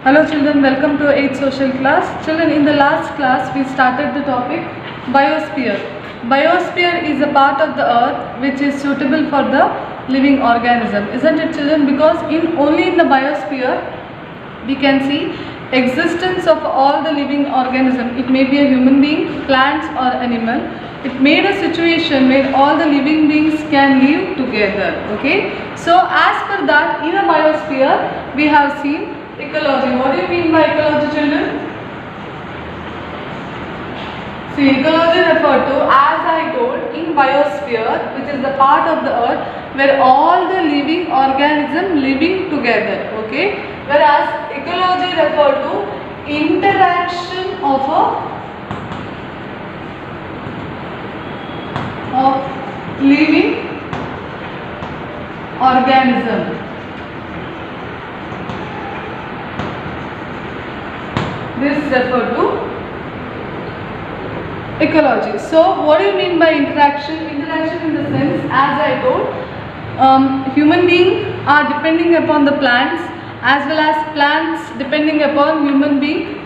Hello children, welcome to 8th social class. Children, in the last class we started the topic biosphere. Biosphere is a part of the earth which is suitable for the living organism, isn't it children? Because only in the biosphere we can see existence of all the living organism. It may be a human being, plants or animal. It made a situation where all the living beings can live together. Okay, so as per that, in a biosphere we have seen ecology. What do you mean by ecology children? See, ecology referred to, as I told, in biosphere, which is the part of the earth where all the living organism living together. Okay, whereas ecology referred to interaction of living organism. This is referred to ecology. So what do you mean by interaction? Interaction in the sense, as I told, human beings are depending upon the plants as well as plants depending upon human being,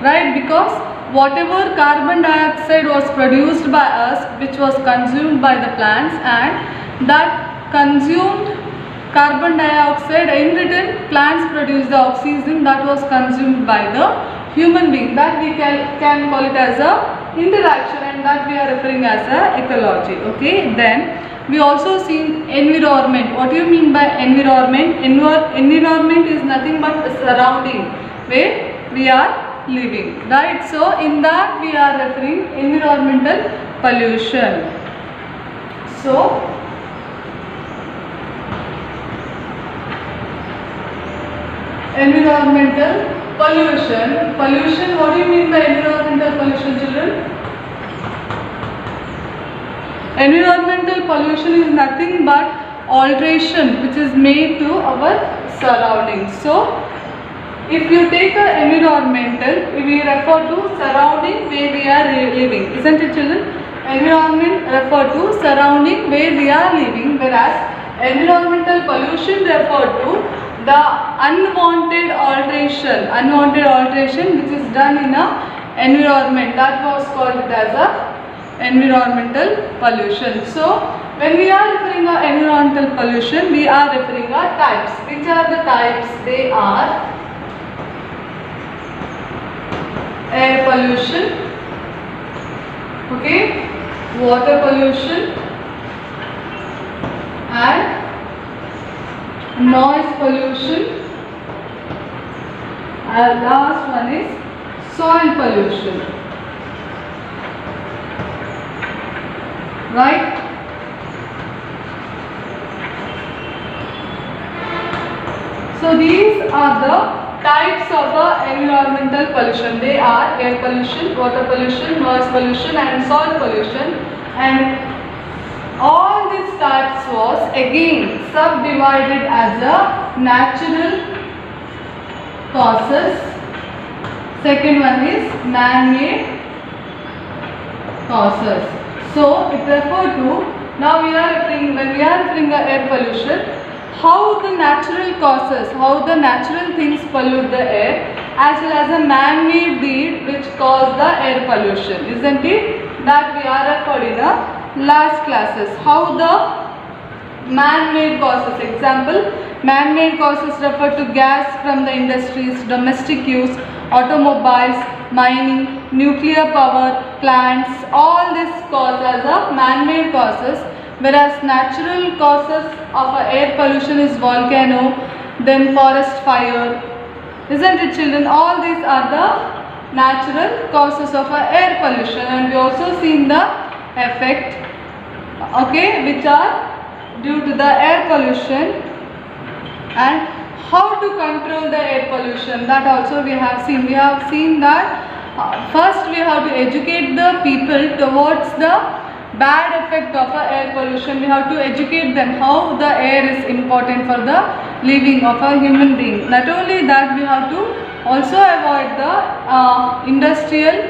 right? Because whatever carbon dioxide was produced by us, which was consumed by the plants, and that consumed carbon dioxide, in return plants produce the oxygen that was consumed by the human being. That we can call it as a interaction, and that we are referring as a ecology. Okay, then we also see environment. What do you mean by environment? Environment is nothing but a surrounding where we are living, right? So in that we are referring environmental pollution. So environmental pollution. Pollution, what do you mean by environmental pollution children? Environmental pollution is nothing but alteration which is made to our surroundings. So if you take an environmental, we refer to surrounding where we are living, isn't it children? Environment refer to surrounding where we are living, whereas environmental pollution refer to the unwanted alteration which is done in a environment, that was called as a environmental pollution. So when we are referring to environmental pollution, we are referring to types. Which are the types? They are air pollution, okay, water pollution and noise pollution, and last one is soil pollution, right? So these are the types of environmental pollution. They are air pollution, water pollution, noise pollution and soil pollution, and all these types was again subdivided as a natural causes. Second one is man-made causes. So it refer to, now we are referring, when we are referring to air pollution, how the natural causes, how the natural things pollute the air, as well as a man-made deed which cause the air pollution, isn't it? That we are referred in the last classes. How the man-made causes, example, man-made causes refer to gas from the industries, domestic use, automobiles, mining, nuclear power plants, all this cause as a man-made causes, whereas natural causes of air pollution is volcano, then forest fire, isn't it children? All these are the natural causes of air pollution, and we also seen the effect, okay, which are due to the air pollution, and how to control the air pollution, that also we have seen. We have seen that first we have to educate the people towards the bad effect of air pollution. We have to educate them how the air is important for the living of a human being. Not only that, we have to also avoid the industrial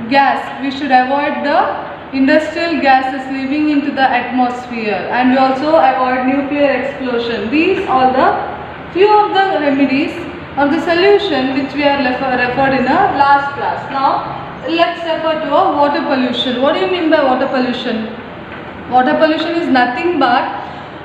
gas. We should avoid the industrial gases leaving into the atmosphere, and we also avoid nuclear explosion. These are the few of the remedies of the solution which we are referred in the last class. Now let's refer to a water pollution. What do you mean by water pollution? Water pollution is nothing but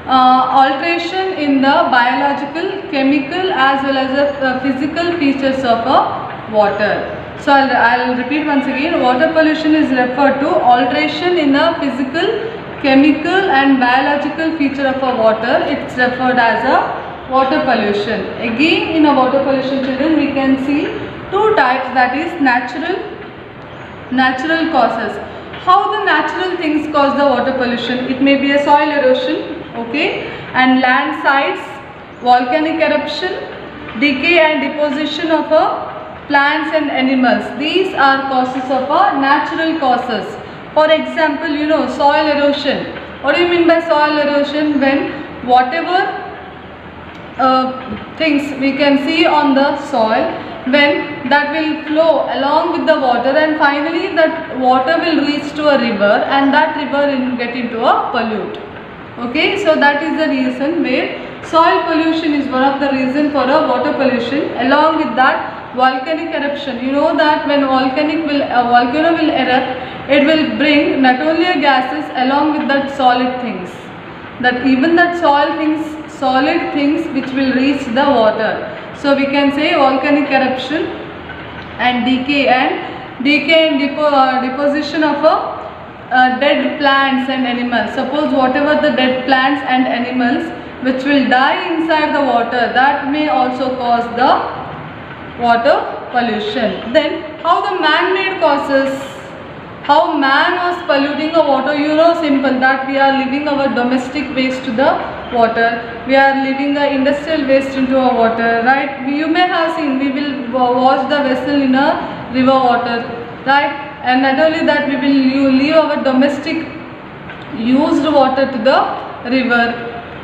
alteration in the biological, chemical as well as the physical features of a water. So I'll repeat once again. Water pollution is referred to alteration in the physical, chemical and biological feature of a water. It's referred as a water pollution. Again, in a water pollution, children, we can see two types, that is natural causes. How the natural things cause the water pollution? It may be a soil erosion, okay, and landslides, volcanic eruption, decay and deposition of plants and animals. These are causes of natural causes. For example, soil erosion. What do you mean by soil erosion? When whatever things we can see on the soil, when that will flow along with the water and finally that water will reach to a river and that river will get into a pollute. Okay, so that is the reason where soil pollution is one of the reason for a water pollution. Along with that, volcanic eruption. You know that when volcano will erupt, it will bring not only gases along with that solid things, that even that solid things which will reach the water. So we can say volcanic eruption and decay and deposition of dead plants and animals. Suppose whatever the dead plants and animals which will die inside the water, that may also cause the water pollution. Then how the man-made causes, how man was polluting the water? Simple, that we are leaving our domestic waste to the water, we are leaving the industrial waste into our water, right? You may have seen, we will wash the vessel in a river water, right? And not only that, we will leave our domestic used water to the river,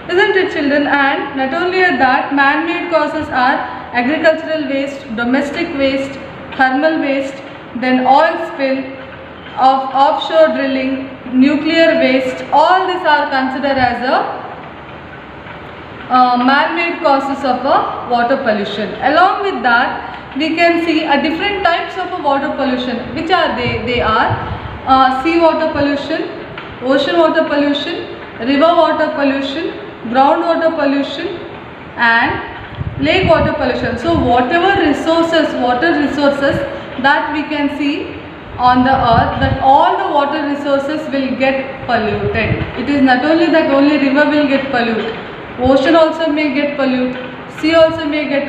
isn't it, children? And not only that, man-made causes are agricultural waste, domestic waste, thermal waste, then oil spill, of offshore drilling, nuclear waste. All these are considered as a man-made causes of water pollution. Along with that, we can see different types of water pollution. Which are they? They are sea water pollution, ocean water pollution, river water pollution, groundwater pollution and lake water pollution. So whatever resources, water resources that we can see on the earth, that all the water resources will get polluted. It is not only that only river will get polluted, ocean also may get polluted, sea also may get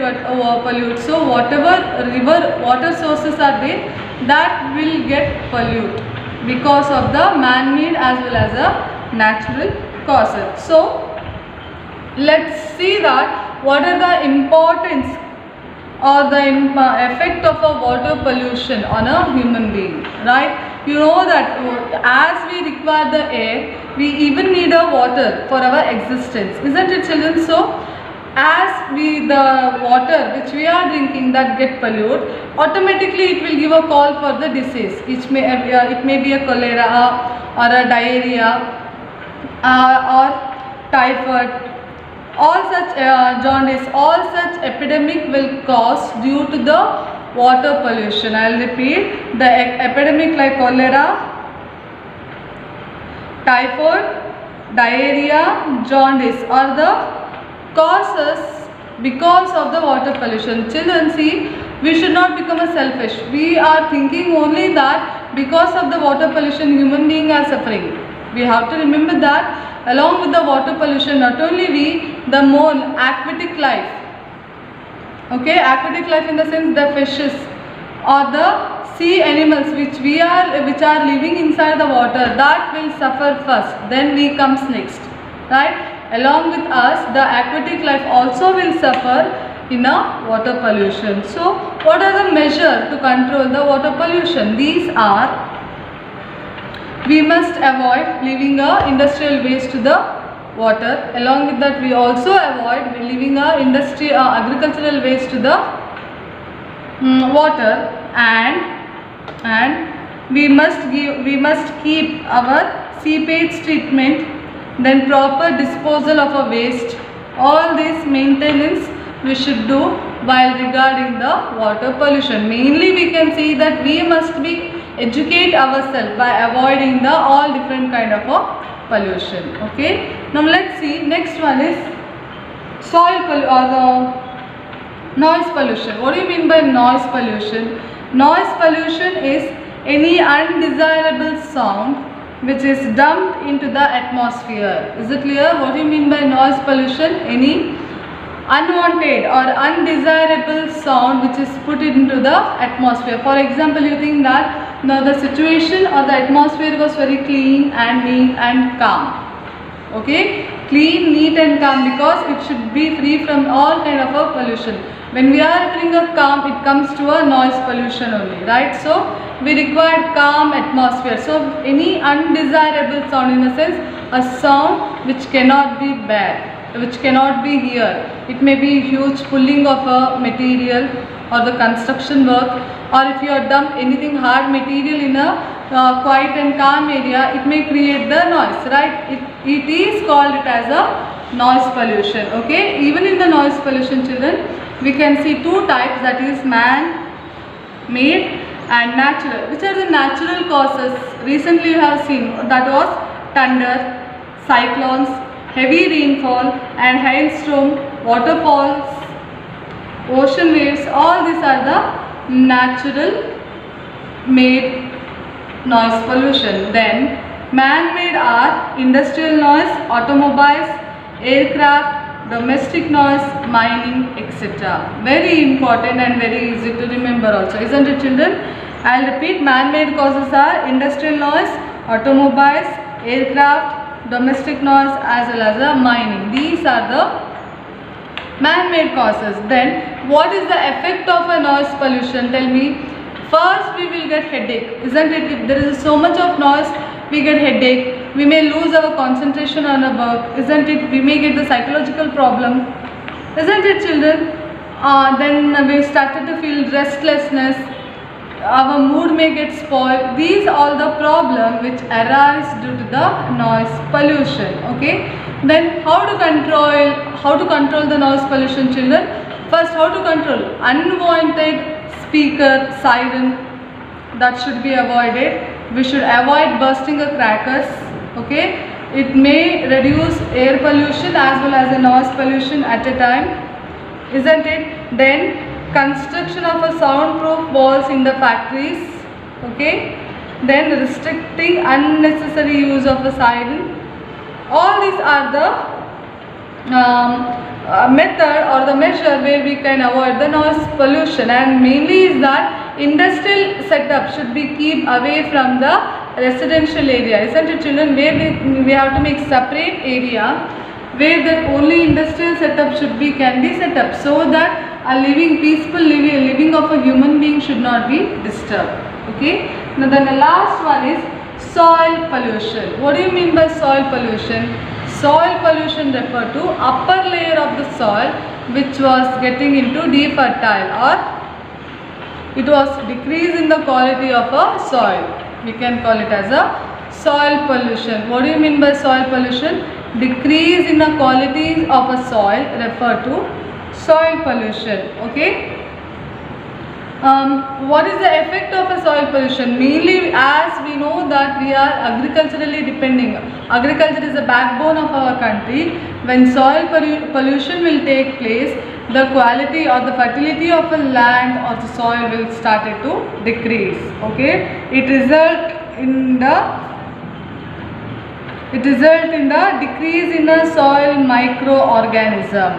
polluted. So whatever river water sources are there, that will get polluted because of the man-made as well as a natural causes. So let's see that what are the importance or the effect of a water pollution on a human being, right? You know that as we require the air, we even need a water for our existence, isn't it, children? So as the water which we are drinking that get polluted, automatically it will give a call for the disease. It may be a cholera or a diarrhea or typhoid. All such jaundice, all such epidemic will cause due to the water pollution. I will repeat, the epidemic like cholera, typhoid, diarrhea, jaundice are the causes because of the water pollution. Children, see, we should not become selfish. We are thinking only that because of the water pollution human beings are suffering. We have to remember that along with the water pollution, not only we, the more aquatic life, okay, aquatic life in the sense the fishes or the sea animals which are living inside the water, that will suffer first, then we comes next, right? Along with us, the aquatic life also will suffer in a water pollution. So what are the measures to control the water pollution? These are: we must avoid leaving industrial waste to the water. Along with that, we also avoid leaving agricultural waste to the water, and we must keep our seepage treatment, then proper disposal of a waste. All this maintenance we should do while regarding the water pollution. Mainly we can see that we must be educate ourselves by avoiding the all different kind of pollution. Okay. Now let's see, next one is soil or the noise pollution. What do you mean by noise pollution? Noise pollution is any undesirable sound which is dumped into the atmosphere. Is it clear? What do you mean by noise pollution? Any unwanted or undesirable sound which is put into the atmosphere. For example, you think that now the situation or the atmosphere was very clean and neat and calm. Okay, clean, neat and calm, because it should be free from all kind of a pollution. When we are referring a calm, it comes to a noise pollution only, right? So we require calm atmosphere. So any undesirable sound, in a sense, a sound which cannot be bad, which cannot be here. It may be huge pulling of a material or the construction work, or if you are dump anything hard material in a quiet and calm area, it may create the noise, right? It is called it as a noise pollution. Okay, even in the noise pollution, children, we can see two types, that is man-made and natural. Which are the natural causes? Recently you have seen, that was thunder, cyclones, heavy rainfall and hailstorm, waterfalls, ocean waves. All these are the natural made noise pollution. Then man-made are industrial noise, automobiles, aircraft, domestic noise, mining, etc. Very important and very easy to remember also, isn't it, children? I will repeat, man-made causes are industrial noise, automobiles, aircraft, domestic noise as well as the mining. These are the man-made causes. Then what is the effect of a noise pollution? Tell me. First we will get headache, isn't it? If there is so much of noise, we get headache. We may lose our concentration on our work, isn't it? We may get the psychological problem, isn't it, children? Then we started to feel restlessness. Our mood may get spoiled. These all the problem which arise due to the noise pollution. Okay. Then how to control the noise pollution, children? First, how to control unwanted speaker, siren, that should be avoided. We should avoid bursting the crackers. Okay, it may reduce air pollution as well as the noise pollution at a time, isn't it? Then construction of a soundproof walls in the factories. Okay, then restricting unnecessary use of a siren. All these are the method or the measure where we can avoid the noise pollution, and mainly is that industrial setup should be keep away from the residential area, isn't it, children? Where we have to make separate area where that only industrial setup can be set up, so that a peaceful living of a human being should not be disturbed. Okay. Now then the last one is soil pollution. What do you mean by soil pollution? Soil pollution refer to upper layer of the soil which was getting into defertile, or it was decrease in the quality of a soil. We can call it as a soil pollution. What do you mean by soil pollution? Decrease in the quality of a soil refer to soil pollution. Okay. What is the effect of a soil pollution? Mainly, as we know that we are agriculturally depending. Agriculture is the backbone of our country. When soil pollution will take place, the quality or the fertility of a land or the soil will start to decrease. Okay, it result in the decrease in the soil microorganism.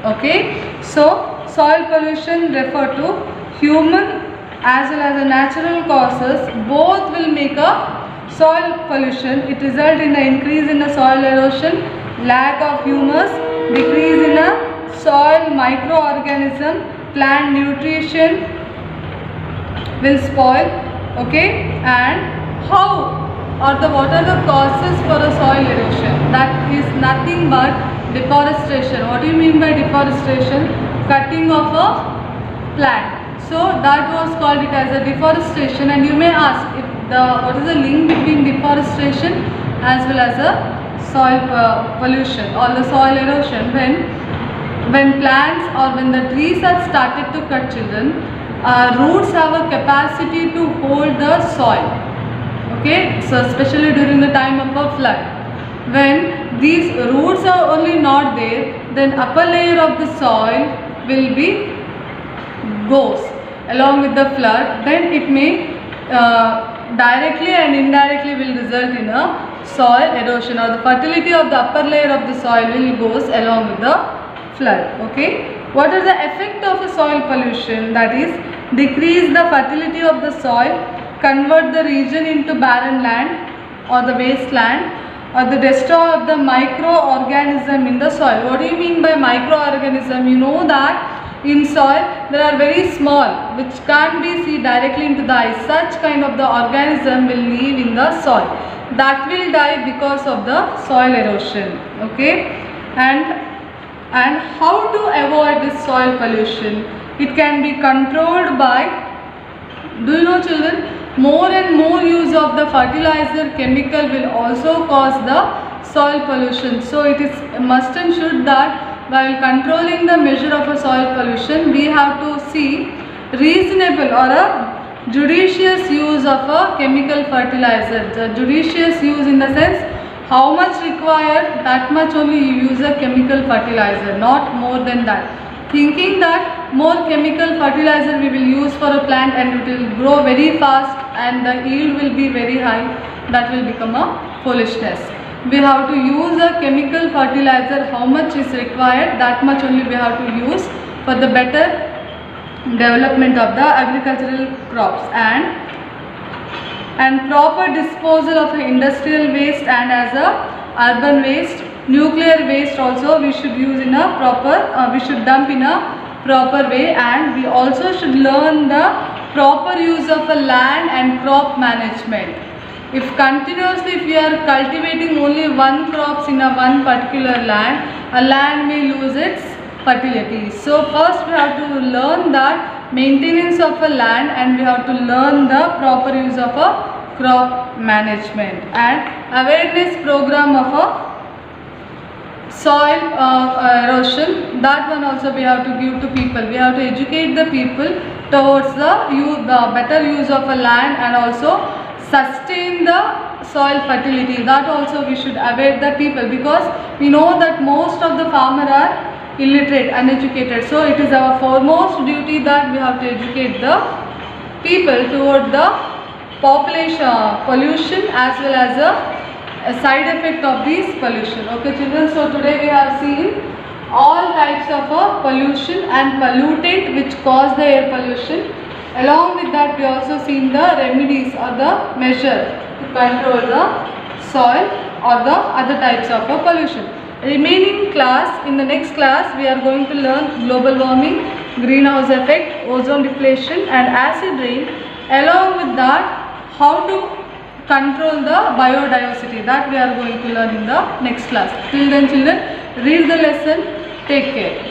Okay, so soil pollution refer to human as well as the natural causes. Both will make a soil pollution. It results in the increase in the soil erosion, lack of humus, decrease in the soil microorganism, plant nutrition will spoil. Okay, and what are the causes for a soil erosion? That is nothing but deforestation. What do you mean by deforestation? Cutting of a plant. So that was called it as a deforestation, and you may ask if what is the link between deforestation as well as a soil pollution or the soil erosion? When when plants or when the trees are started to cut, children, roots have a capacity to hold the soil. Okay, so especially during the time of a flood, when these roots are only not there, then upper layer of the soil will be goes along with the flood, then it may directly and indirectly will result in a soil erosion, or the fertility of the upper layer of the soil will goes along with the flood. Okay, what are the effect of a soil pollution? That is, decrease the fertility of the soil, convert the region into barren land or the wasteland, or the destroy of the microorganism in the soil. What do you mean by microorganism? You know that in soil there are very small, which can't be seen directly into the eye. Such kind of the organism will live in the soil, that will die because of the soil erosion. Okay, and how to avoid this soil pollution? It can be controlled by, do you know, children, more and more use of the fertilizer chemical will also cause the soil pollution. So it is must and should that while controlling the measure of a soil pollution, we have to see reasonable or a judicious use of a chemical fertilizer. The judicious use in the sense, how much required, that much only you use a chemical fertilizer, not more than that. Thinking that more chemical fertilizer we will use for a plant and it will grow very fast and the yield will be very high, that will become a foolishness. We have to use a chemical fertilizer, how much is required, that much only we have to use for the better development of the agricultural crops, and proper disposal of industrial waste, and as a urban waste, nuclear waste also we should use in a proper, we should dump in a proper way, and we also should learn the proper use of a land and crop management. If continuously if we are cultivating only one crops in a one particular land, a land may lose its fertility. So first we have to learn that maintenance of a land, and we have to learn the proper use of a crop management, and awareness program of a soil erosion, that one also we have to give to people. We have to educate the people towards the better use of a land and also sustain the soil fertility. That also we should aware the people, because we know that most of the farmers are illiterate, uneducated. So it is our foremost duty that we have to educate the people toward the population pollution as well as a side effect of this pollution. Okay, children, so today we have seen all types of pollution and pollutant which cause the air pollution. Along with that, we also seen the remedies or the measure to control the soil or the other types of pollution. Remaining class, in the next class we are going to learn global warming, greenhouse effect, ozone depletion and acid rain. Along with that, how to control the biodiversity, that we are going to learn in the next class. Till then, children, read the lesson. Take care.